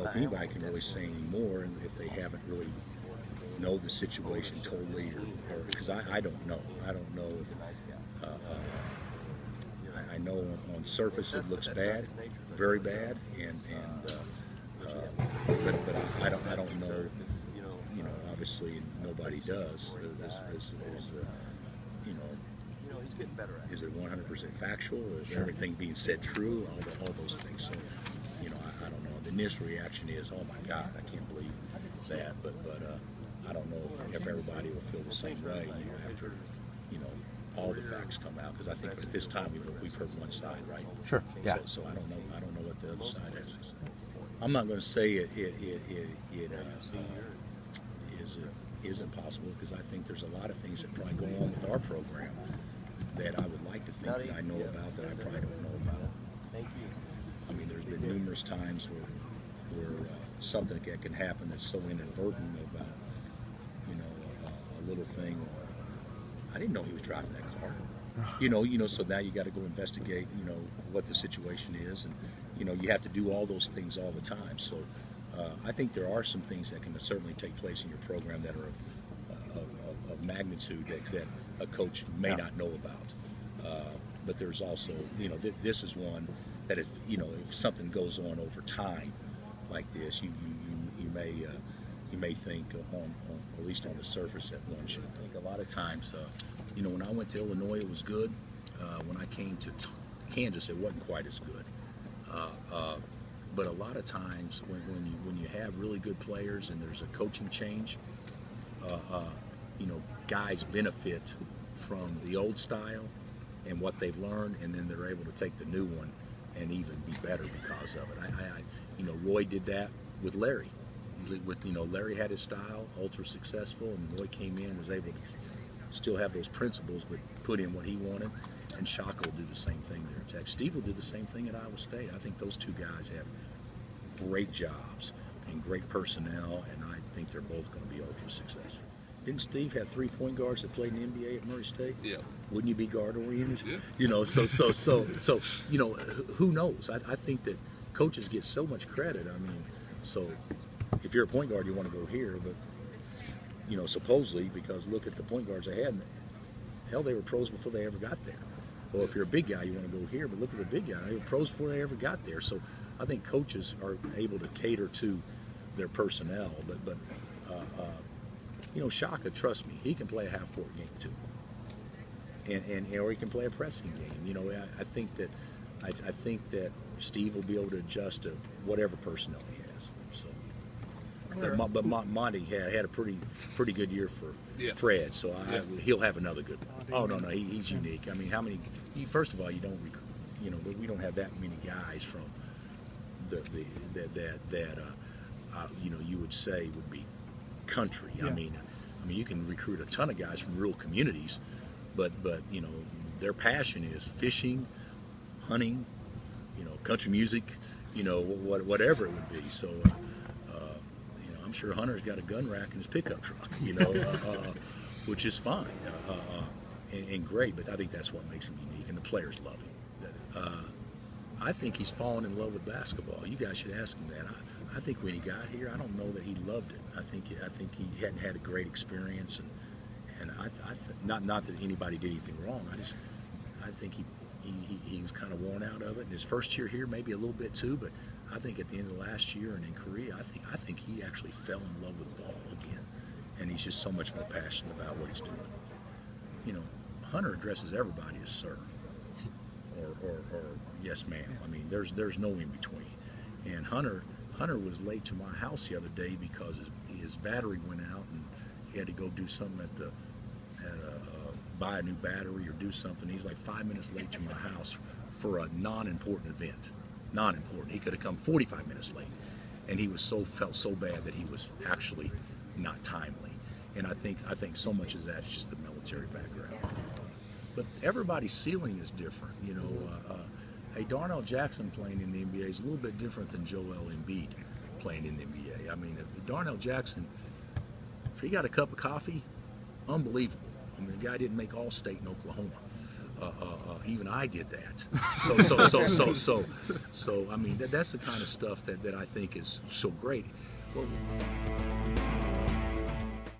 if anybody can really say any more, and if they haven't really know the situation totally, or because I don't know. I don't know if I know on surface it looks bad, very bad, but I don't know. You know, obviously nobody does. You know, is it 100% factual? Is everything being said true? All those things. So, you know, I don't know. The initial reaction is, oh my God, I can't believe that. But I don't know if everybody will feel the same way. You know, after all the facts come out, because I think at this time we've heard one side, right? Sure. Yeah. So I don't know what the other side has to say. I'm not going to say it is impossible, because I think there's a lot of things that probably go on with our program that I would like to think that I know about that I probably don't know about. I mean, there's been numerous times where something that can happen that's so inadvertent about, you know, a little thing. I didn't know he was driving that car. You know, so now you got to go investigate, you know, what the situation is, and you know, you have to do all those things all the time. So I think there are some things that can certainly take place in your program that are of magnitude that a coach may not know about. But there's also, you know, this is one that if something goes on over time like this, you may think on at least on the surface that one should think. A lot of times, you know, when I went to Illinois, it was good. When I came to Kansas, it wasn't quite as good. But a lot of times when you have really good players and there's a coaching change, you know, guys benefit from the old style and what they've learned, and then they're able to take the new one and even be better because of it. You know, Roy did that with Larry. You know, Larry had his style, ultra successful, and Roy came in, was able to still have those principles, but put in what he wanted. And Shaka will do the same thing there at Tech. Steve will do the same thing at Iowa State. I think those two guys have great jobs and great personnel, and I think they're both going to be ultra successful. Didn't Steve have 3 point guards that played in the NBA at Murray State? Yeah. Wouldn't you be guard oriented? Yeah. You know, so you know, who knows? I think that coaches get so much credit. I mean, so if you're a point guard, you want to go here, but you know, supposedly, because look at the point guards they had. Hell, they were pros before they ever got there. Well, if you're a big guy, you want to go here, but look at the big guy. They were pros before they ever got there. So I think coaches are able to cater to their personnel. But you know, Shaka, trust me, he can play a half-court game too, and or he can play a pressing game. You know, I think that Steve will be able to adjust to whatever personnel he has. So. But Monty had a pretty good year for Fred, so he'll have another good one. Oh no, he's unique. I mean, how many? First of all, we don't have that many guys from that you know, you would say would be country. Yeah. I mean, you can recruit a ton of guys from rural communities, but you know, their passion is fishing, hunting, you know, country music, you know, whatever it would be. So. I'm sure Hunter's got a gun rack in his pickup truck, you know, which is fine and great, but I think that's what makes him unique, and the players love him. I think he's fallen in love with basketball. You guys should ask him that. I think when he got here, I don't know that he loved it. I think he hadn't had a great experience, and not that anybody did anything wrong. I think he was kind of worn out of it. In his first year here, maybe a little bit too, but I think at the end of last year and in Korea, I think he actually fell in love with ball again, and he's just so much more passionate about what he's doing. You know, Hunter addresses everybody as sir or yes ma'am. I mean, there's no in between. And Hunter was late to my house the other day because his battery went out, and he had to go do something buy a new battery or do something. He's like 5 minutes late to my house for a non-important event. Non-important. He could have come 45 minutes late, and he felt so bad that he was actually not timely. And I think so much of that is just the military background. But everybody's ceiling is different. You know, hey, Darnell Jackson playing in the NBA is a little bit different than Joel Embiid playing in the NBA. I mean, if Darnell Jackson, if he got a cup of coffee, unbelievable. I mean, the guy didn't make All-State in Oklahoma. even I did that. So I mean, that's the kind of stuff that I think is so great. Well,